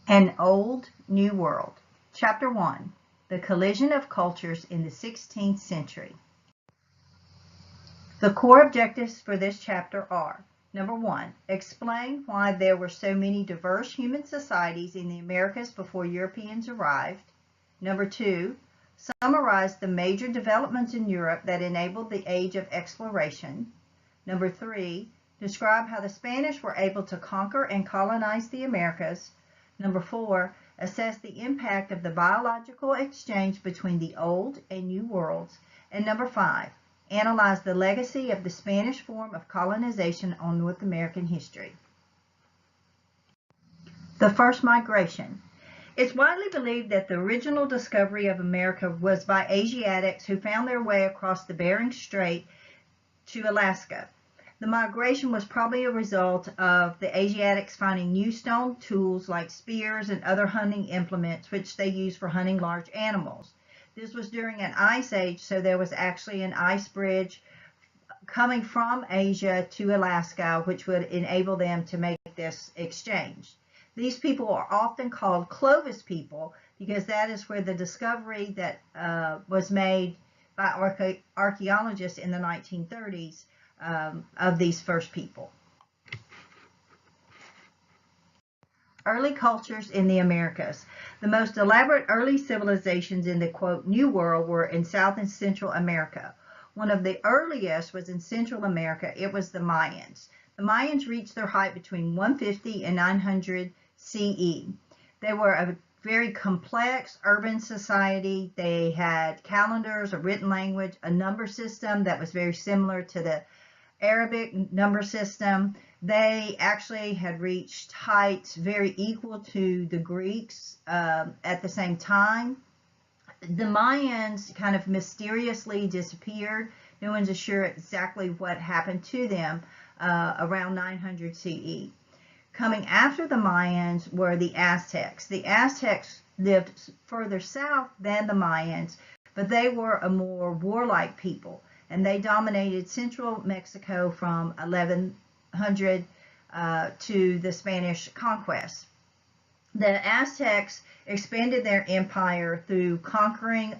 An Old New World. Chapter 1. The Collision of Cultures in the 16th Century. The core objectives for this chapter are: number 1, explain why there were so many diverse human societies in the Americas before Europeans arrived. Number 2, summarize the major developments in Europe that enabled the age of exploration. Number 3, describe how the Spanish were able to conquer and colonize the Americas. Number 4, assess the impact of the biological exchange between the Old and New Worlds. And number 5, analyze the legacy of the Spanish form of colonization on North American history. The first migration. It's widely believed that the original discovery of America was by Asiatics who found their way across the Bering Strait to Alaska. The migration was probably a result of the Asiatics finding new stone tools like spears and other hunting implements which they used for hunting large animals. This was during an ice age, so there was actually an ice bridge coming from Asia to Alaska, which would enable them to make this exchange. These people are often called Clovis people because that is where the discovery that was made by archaeologists in the 1930s of these first people. Early cultures in the Americas. The most elaborate early civilizations in the, quote, New World were in South and Central America. One of the earliest was in Central America. It was the Mayans. The Mayans reached their height between 150 and 900 CE. They were a very complex urban society. They had calendars, a written language, a number system that was very similar to the Arabic number system. They actually had reached heights very equal to the Greeks at the same time. The Mayans kind of mysteriously disappeared. No one's sure exactly what happened to them around 900 CE. Coming after the Mayans were the Aztecs. The Aztecs lived further south than the Mayans, but they were a more warlike people, and they dominated central Mexico from 1100 to the Spanish conquest. The Aztecs expanded their empire through conquering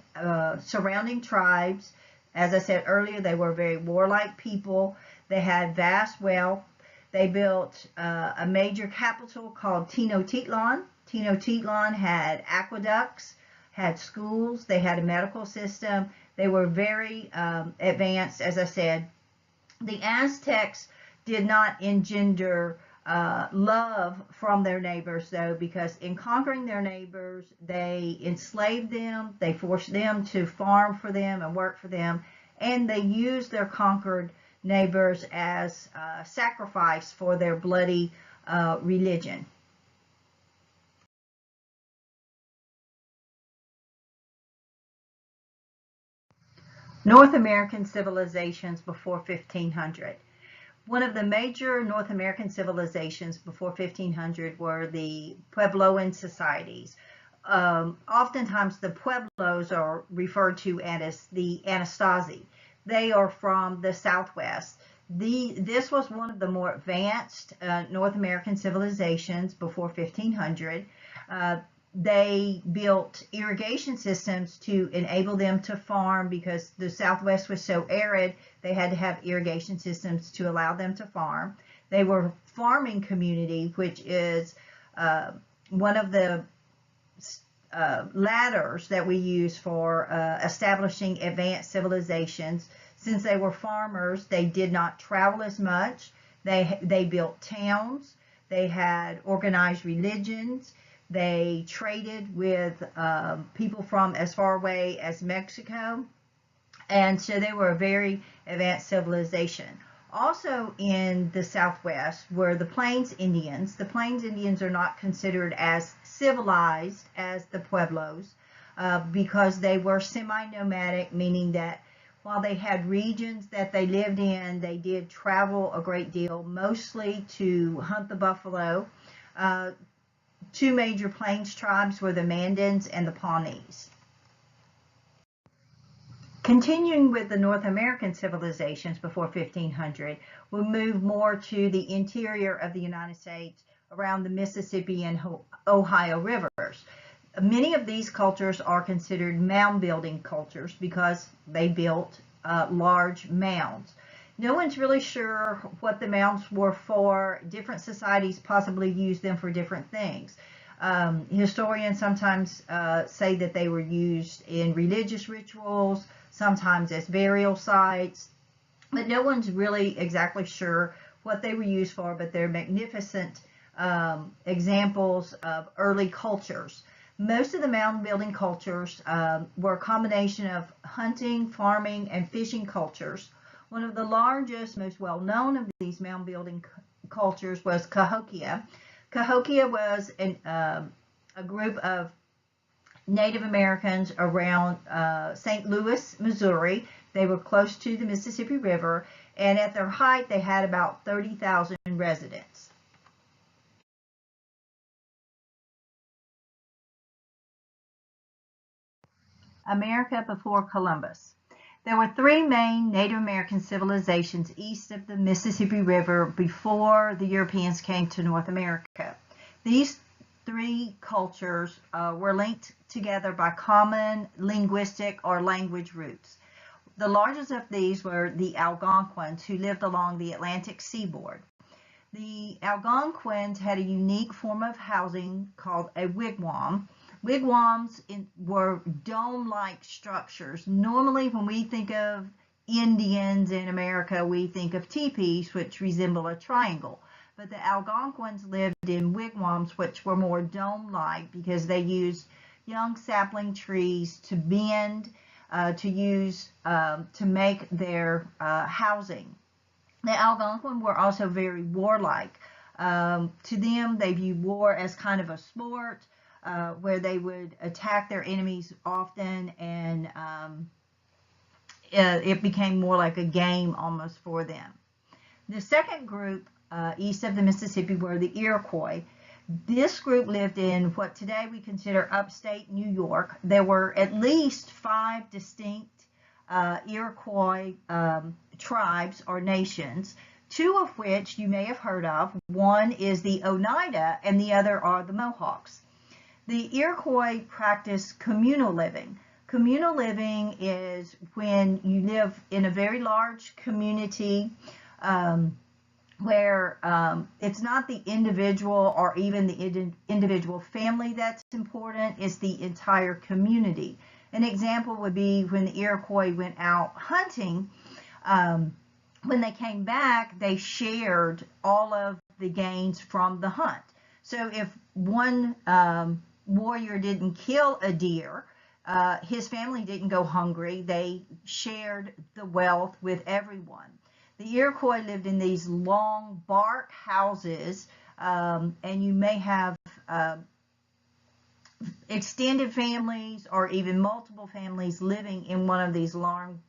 surrounding tribes. As I said earlier, they were very warlike people. They had vast wealth. They built a major capital called Tenochtitlan. Tenochtitlan had aqueducts, had schools, they had a medical system. They were very advanced, as I said. The Aztecs did not engender love from their neighbors, though, because in conquering their neighbors, they enslaved them, they forced them to farm for them and work for them, and they used their conquered neighbors as sacrifice for their bloody religion. North American civilizations before 1500. One of the major North American civilizations before 1500 were the Puebloan societies. Oftentimes the Pueblos are referred to as the Anasazi. They are from the Southwest. This was one of the more advanced North American civilizations before 1500. They built irrigation systems to enable them to farm because the Southwest was so arid. They had to have irrigation systems to allow them to farm. They were a farming community, which is one of the ladders that we use for establishing advanced civilizations. Since they were farmers, they did not travel as much. They built towns. They had organized religions. They traded with people from as far away as Mexico. And so they were a very advanced civilization. Also in the Southwest were the Plains Indians. The Plains Indians are not considered as civilized as the Pueblos because they were semi-nomadic, meaning that while they had regions that they lived in, they did travel a great deal, mostly to hunt the buffalo. Two major plains tribes were the Mandans and the Pawnees. Continuing with the North American civilizations before 1500, we'll move more to the interior of the United States, around the Mississippi and Ohio rivers. Many of these cultures are considered mound building cultures because they built large mounds. No one's really sure what the mounds were for. Different societies possibly used them for different things. Historians sometimes say that they were used in religious rituals, sometimes as burial sites, but no one's really exactly sure what they were used for, but they're magnificent examples of early cultures. Most of the mound building cultures were a combination of hunting, farming, and fishing cultures. One of the largest, most well-known of these mound building cultures was Cahokia. Cahokia was a group of Native Americans around St. Louis, Missouri. They were close to the Mississippi River, and at their height, they had about 30,000 residents. America before Columbus. There were three main Native American civilizations east of the Mississippi River before the Europeans came to North America. These three cultures were linked together by common linguistic or language roots. The largest of these were the Algonquins, who lived along the Atlantic seaboard. The Algonquins had a unique form of housing called a wigwam. Wigwams were dome-like structures. Normally, when we think of Indians in America, we think of teepees, which resemble a triangle. But the Algonquins lived in wigwams, which were more dome-like because they used young sapling trees to bend, to make their housing. The Algonquin were also very warlike. To them, they viewed war as kind of a sport, where they would attack their enemies often, and it became more like a game almost for them. The second group east of the Mississippi were the Iroquois. This group lived in what today we consider upstate New York. There were at least 5 distinct Iroquois tribes or nations, 2 of which you may have heard of. One is the Oneida and the other are the Mohawks. The Iroquois practiced communal living. Communal living is when you live in a very large community where it's not the individual or even the individual family that's important, it's the entire community. An example would be when the Iroquois went out hunting. When they came back, they shared all of the gains from the hunt. So if one warrior didn't kill a deer, his family didn't go hungry. They shared the wealth with everyone. The Iroquois lived in these long bark houses, and you may have extended families or even multiple families living in one of these long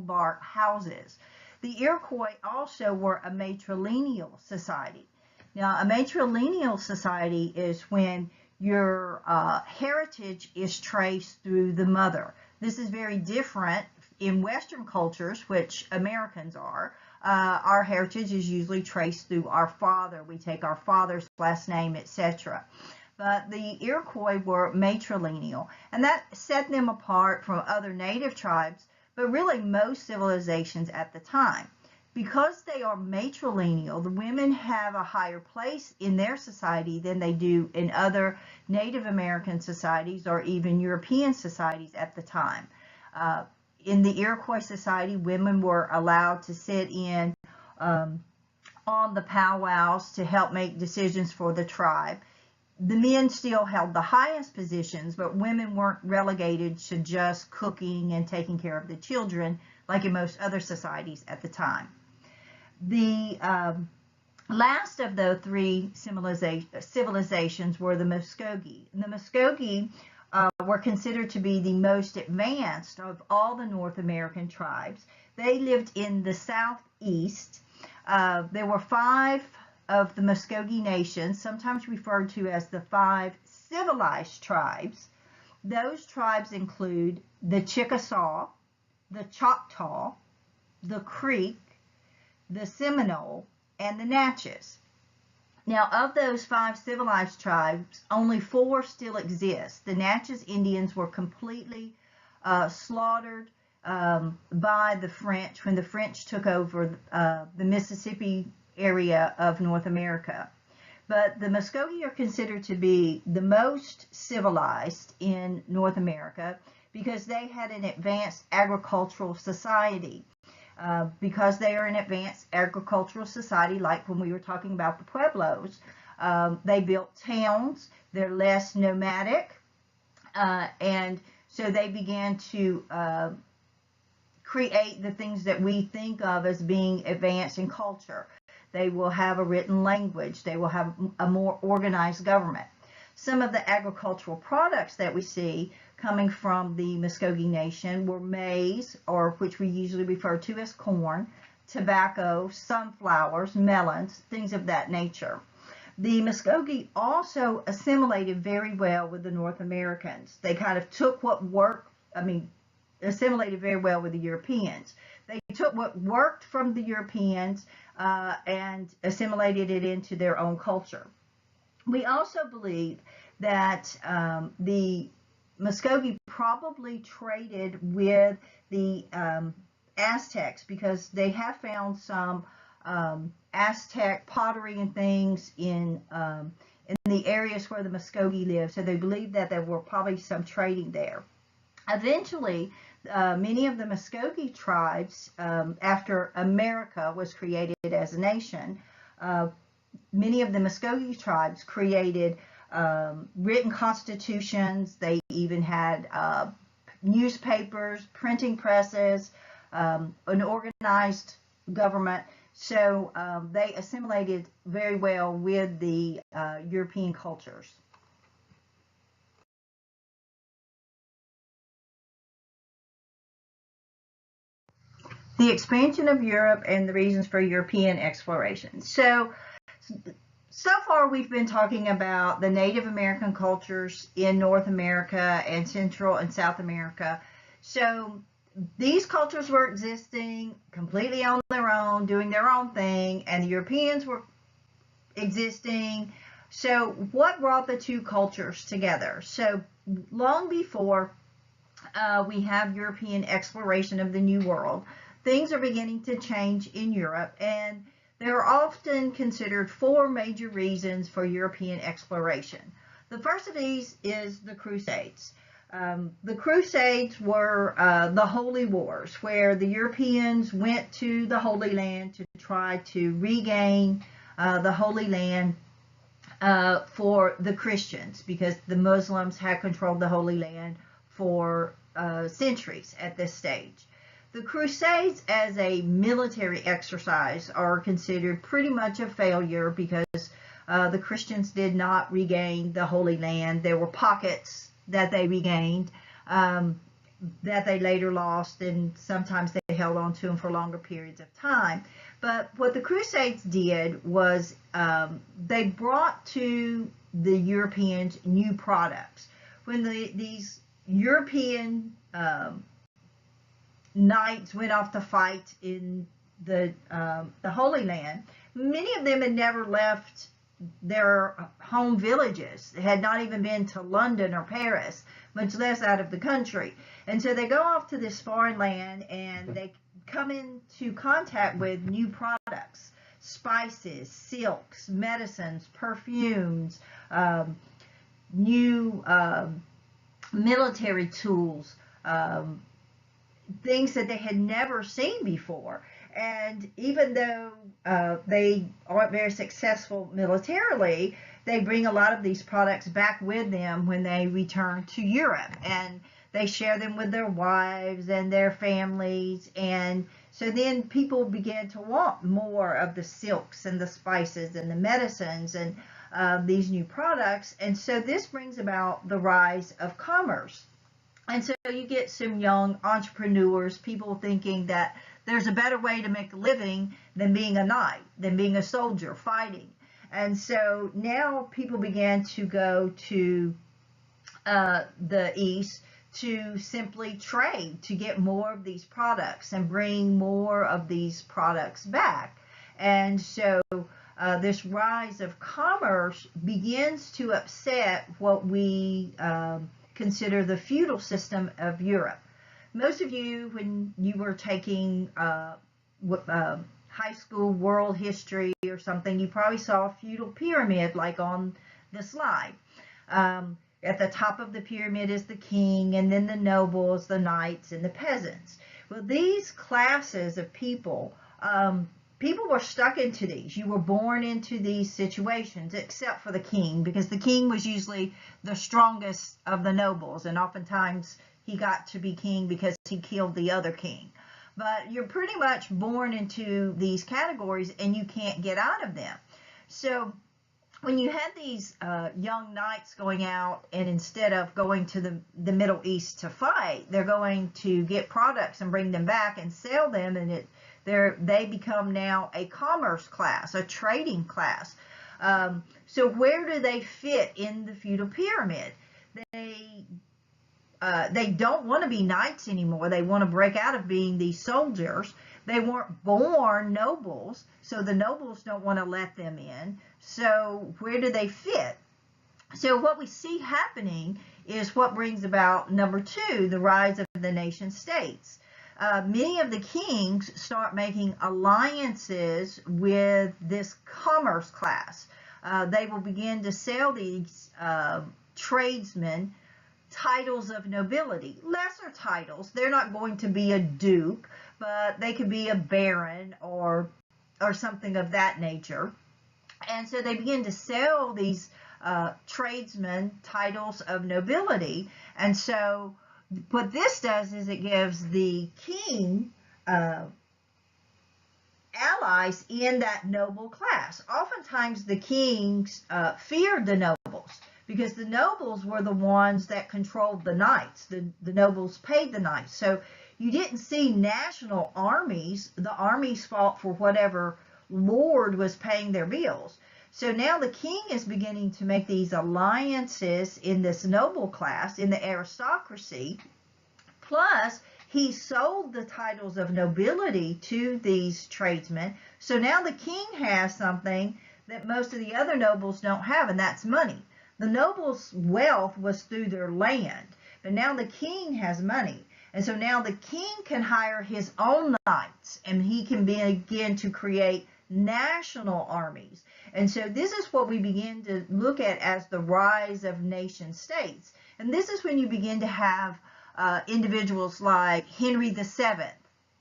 bark houses. The Iroquois also were a matrilineal society. Now, a matrilineal society is when your heritage is traced through the mother. This is very different in Western cultures, which Americans are. Our heritage is usually traced through our father. We take our father's last name, etc. But the Iroquois were matrilineal, and that set them apart from other native tribes, but really most civilizations at the time. Because they are matrilineal, the women have a higher place in their society than they do in other Native American societies or even European societies at the time. In the Iroquois society, women were allowed to sit in on the powwows to help make decisions for the tribe. The men still held the highest positions, but women weren't relegated to just cooking and taking care of the children like in most other societies at the time. The last of the 3 civilizations were the Muskogee. The Muskogee were considered to be the most advanced of all the North American tribes. They lived in the southeast. There were 5 of the Muskogee nations, sometimes referred to as the 5 civilized tribes. Those tribes include the Chickasaw, the Choctaw, the Creek, the Seminole, and the Natchez. Now, of those 5 civilized tribes, only 4 still exist. The Natchez Indians were completely slaughtered by the French when the French took over the Mississippi area of North America. But the Muskogee are considered to be the most civilized in North America because they had an advanced agricultural society. Because they are an advanced agricultural society, like when we were talking about the Pueblos, they built towns, they're less nomadic, and so they began to create the things that we think of as being advanced in culture. They will have a written language. They will have a more organized government. Some of the agricultural products that we see coming from the Muskogee Nation were maize, or which we usually refer to as corn, tobacco, sunflowers, melons, things of that nature. The Muskogee also assimilated very well with the North Americans. They kind of took what worked, assimilated very well with the Europeans. They took what worked from the Europeans and assimilated it into their own culture. We also believe that the Muskogee probably traded with the Aztecs because they have found some Aztec pottery and things in the areas where the Muskogee lived. So they believe that there were probably some trading there. Eventually, many of the Muskogee tribes, after America was created as a nation, many of the Muskogee tribes created written constitutions. They even had newspapers, printing presses, an organized government. So they assimilated very well with the European cultures. The expansion of Europe and the reasons for European exploration. So far we've been talking about the Native American cultures in North America and Central and South America. So these cultures were existing completely on their own, doing their own thing, and the Europeans were existing. So what brought the two cultures together? So long before we have European exploration of the New World, things are beginning to change in Europe, and there are often considered 4 major reasons for European exploration. The first of these is the Crusades. The Crusades were the Holy Wars, where the Europeans went to the Holy Land to try to regain the Holy Land for the Christians, because the Muslims had controlled the Holy Land for centuries at this stage. The Crusades as a military exercise are considered pretty much a failure because the Christians did not regain the Holy Land. There were pockets that they regained that they later lost, and sometimes they held on to them for longer periods of time. But what the Crusades did was they brought to the Europeans new products. When these European knights went off to fight in the Holy Land, many of them had never left their home villages. They had not even been to London or Paris, much less out of the country. And so they go off to this foreign land and they come into contact with new products, spices, silks, medicines, perfumes, new military tools, things that they had never seen before. And even though they aren't very successful militarily, they bring a lot of these products back with them when they return to Europe, and they share them with their wives and their families. And so then people began to want more of the silks and the spices and the medicines and these new products. And so this brings about the rise of commerce. And so you get some young entrepreneurs, people thinking that there's a better way to make a living than being a knight, than being a soldier fighting. And so now people began to go to the East to simply trade, to get more of these products and bring more of these products back. And so this rise of commerce begins to upset what we consider the feudal system of Europe. Most of you, when you were taking high school world history or something, you probably saw a feudal pyramid like on the slide. At the top of the pyramid is the king, and then the nobles, the knights, and the peasants. Well, these classes of people, people were stuck into these. You were born into these situations, except for the king, because the king was usually the strongest of the nobles, and oftentimes he got to be king because he killed the other king. But you're pretty much born into these categories, and you can't get out of them. So when you had these young knights going out, and instead of going to the Middle East to fight, they're going to get products and bring them back and sell them, and they become now a commerce class, a trading class. So where do they fit in the feudal pyramid? They don't want to be knights anymore. They want to break out of being these soldiers. They weren't born nobles, so the nobles don't want to let them in. So where do they fit? So what we see happening is what brings about number 2, the rise of the nation states. Many of the kings start making alliances with this commerce class. They will begin to sell these tradesmen titles of nobility, lesser titles. They're not going to be a duke, but they could be a baron or something of that nature. And so they begin to sell these tradesmen titles of nobility. And so what this does is it gives the king allies in that noble class. Oftentimes the kings feared the nobles, because the nobles were the ones that controlled the knights. The nobles paid the knights. So you didn't see national armies. The armies fought for whatever lord was paying their bills. So now the king is beginning to make these alliances in this noble class, in the aristocracy. Plus, he sold the titles of nobility to these tradesmen. So now the king has something that most of the other nobles don't have, and that's money. The nobles' wealth was through their land, but now the king has money. And so now the king can hire his own knights, and he can begin to create national armies. And so this is what we begin to look at as the rise of nation states. And this is when you begin to have individuals like Henry VII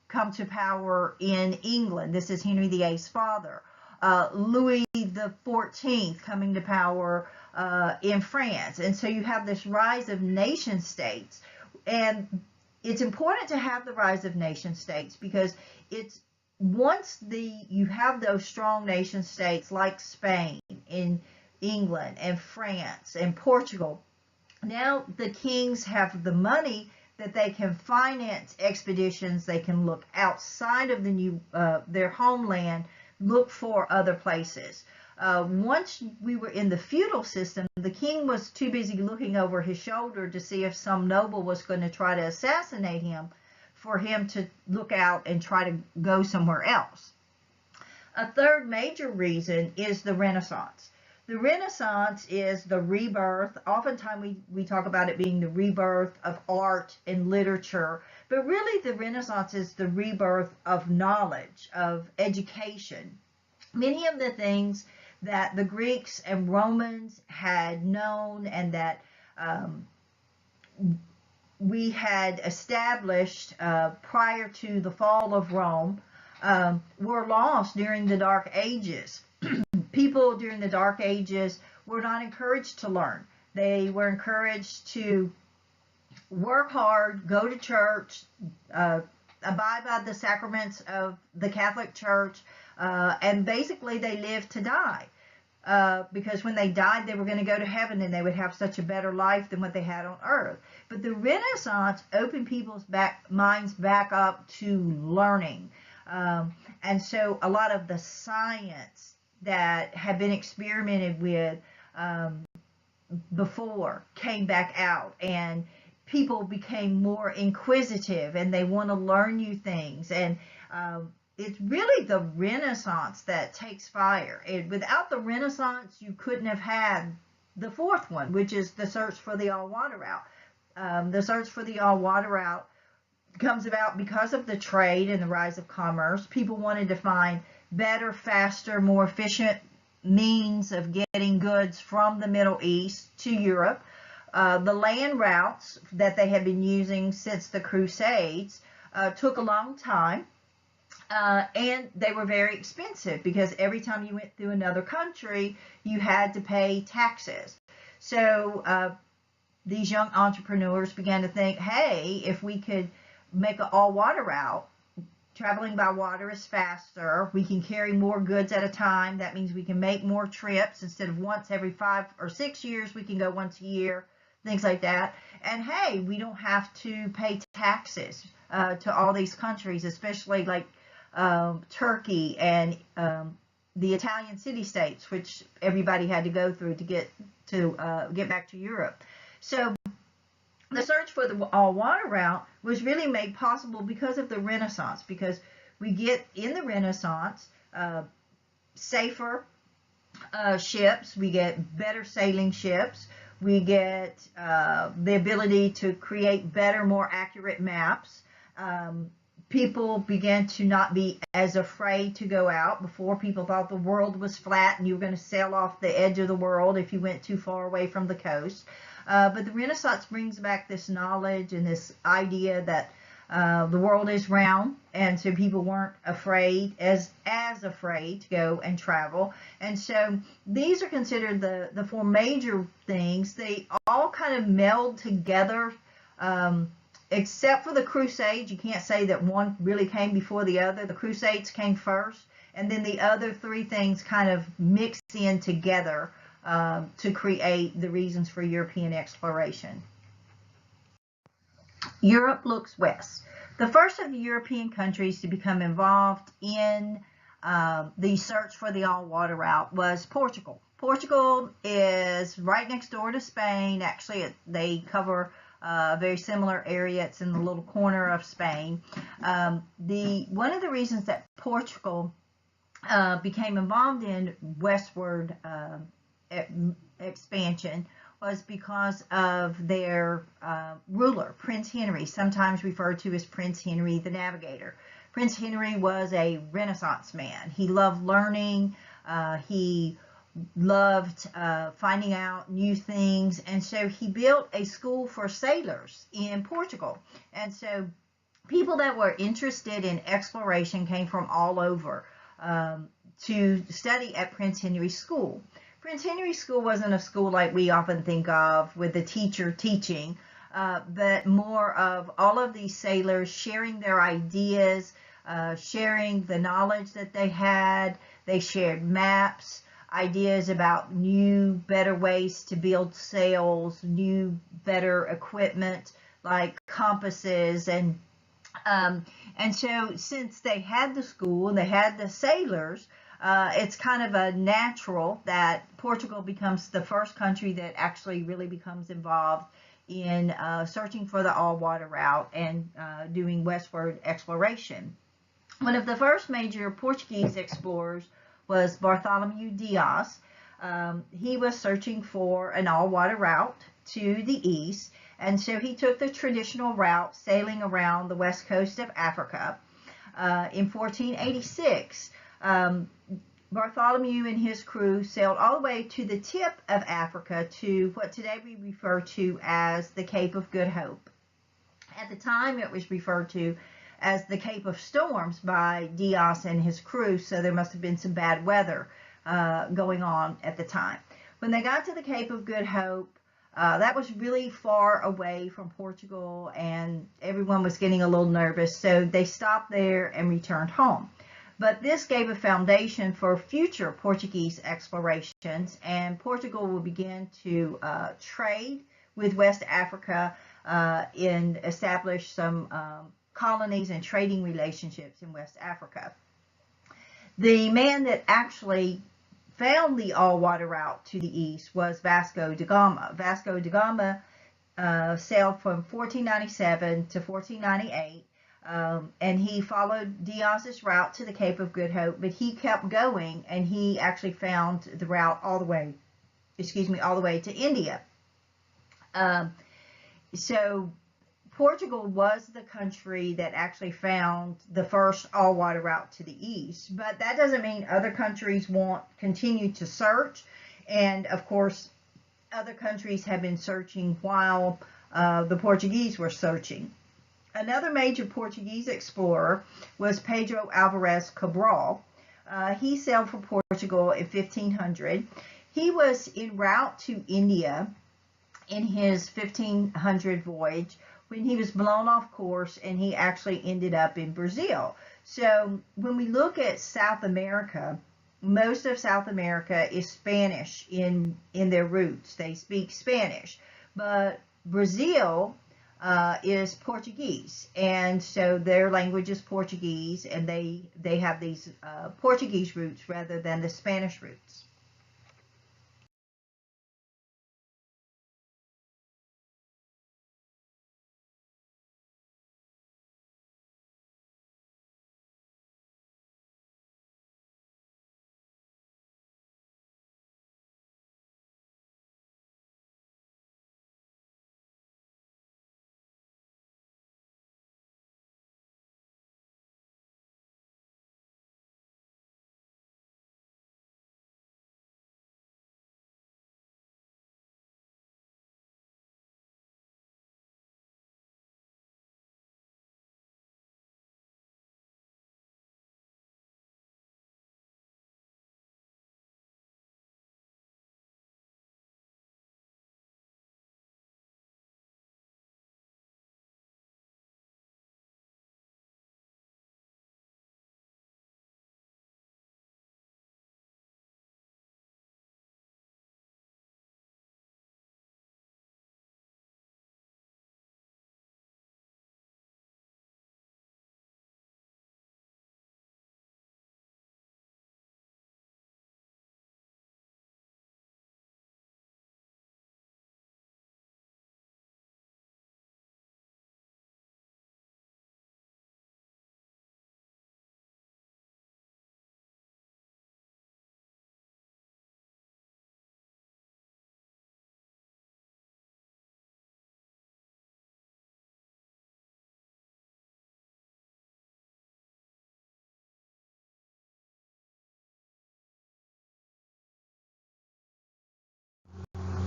come to power in England. This is Henry VIII's father. Louis XIV coming to power in France. And so you have this rise of nation states. And it's important to have the rise of nation states, because it's once you have those strong nation states like Spain, in England, and France, and Portugal, now the kings have the money that they can finance expeditions. They can look outside of their homeland, look for other places. Once we were in the feudal system, the king was too busy looking over his shoulder to see if some noble was going to try to assassinate him for him to look out and try to go somewhere else. A third major reason is the Renaissance. The Renaissance is the rebirth. Oftentimes we talk about it being the rebirth of art and literature, but really the Renaissance is the rebirth of knowledge, of education. Many of the things that the Greeks and Romans had known and that we had established prior to the fall of Rome were lost during the Dark Ages. People during the Dark Ages were not encouraged to learn. They were encouraged to work hard, go to church, abide by the sacraments of the Catholic Church, and basically they lived to die. Because when they died, they were going to go to heaven and they would have such a better life than what they had on earth. But the Renaissance opened people's minds back up to learning. And so a lot of the science that had been experimented with before came back out, and people became more inquisitive and they want to learn new things. And it's really the Renaissance that takes fire. Without the Renaissance, you couldn't have had the fourth one, which is the search for the all-water route. The search for the all-water route comes about because of the trade and the rise of commerce. People wanted to find better, faster, more efficient means of getting goods from the Middle East to Europe. The land routes that they had been using since the Crusades took a long time. And they were very expensive because every time you went through another country, you had to pay taxes. So these young entrepreneurs began to think, hey, if we could make an all-water route, traveling by water is faster. We can carry more goods at a time. That means we can make more trips. Instead of once every 5 or 6 years, we can go once a year, things like that. And hey, we don't have to pay taxes to all these countries, especially like Turkey and the Italian city-states, which everybody had to go through to get back to Europe. So the search for the all-water route was really made possible because of the Renaissance, because we get in the Renaissance safer ships, we get better sailing ships, we get the ability to create better, more accurate maps. People began to not be as afraid to go out. Before, people thought the world was flat and you were going to sail off the edge of the world if you went too far away from the coast. But the Renaissance brings back this knowledge and this idea that the world is round, and so people weren't afraid, as afraid to go and travel. And so these are considered the four major things. They all kind of meld together. Except for the Crusades, you can't say that one really came before the other. The Crusades came first, and then the other three things kind of mix in together to create the reasons for European exploration. Europe looks west. The first of the European countries to become involved in the search for the all-water route was Portugal. Portugal is right next door to Spain. Actually, they cover a very similar area. It's in the little corner of Spain. One of the reasons that Portugal became involved in westward expansion was because of their ruler, Prince Henry, sometimes referred to as Prince Henry the Navigator. Prince Henry was a Renaissance man. He loved learning. He loved finding out new things, and so he built a school for sailors in Portugal. And so people that were interested in exploration came from all over to study at Prince Henry's school. Prince Henry's school wasn't a school like we often think of with the teacher teaching, but more of all of these sailors sharing their ideas, sharing the knowledge that they had. They shared maps, ideas about new, better ways to build sails, new, better equipment like compasses, and so since they had the school and they had the sailors, it's kind of a natural that Portugal becomes the first country that actually really becomes involved in searching for the all-water route and doing westward exploration. One of the first major Portuguese explorers was Bartholomew Dias. He was searching for an all-water route to the east, and so he took the traditional route sailing around the west coast of Africa. In 1486, Bartholomew and his crew sailed all the way to the tip of Africa to what today we refer to as the Cape of Good Hope. At the time, it was referred to as the Cape of Storms by Dias and his crew, so there must have been some bad weather going on at the time. When they got to the Cape of Good Hope, that was really far away from Portugal, and everyone was getting a little nervous, so they stopped there and returned home. But this gave a foundation for future Portuguese explorations, and Portugal will begin to trade with West Africa and establish some colonies and trading relationships in West Africa. The man that actually found the all-water route to the east was Vasco da Gama. Vasco da Gama sailed from 1497 to 1498. And he followed Diaz's route to the Cape of Good Hope, but he kept going, and he actually found the route all the way, all the way to India. Um, so Portugal was the country that actually found the first all-water route to the east, but that doesn't mean other countries won't continue to search. And of course, other countries have been searching while the Portuguese were searching. Another major Portuguese explorer was Pedro Alvarez Cabral. He sailed for Portugal in 1500. He was en route to India in his 1500 voyage when he was blown off course, and he actually ended up in Brazil. So when we look at South America, most of South America is Spanish in their roots. They speak Spanish. But Brazil is Portuguese, and so their language is Portuguese, and they have these Portuguese roots rather than the Spanish roots.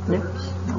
Oops.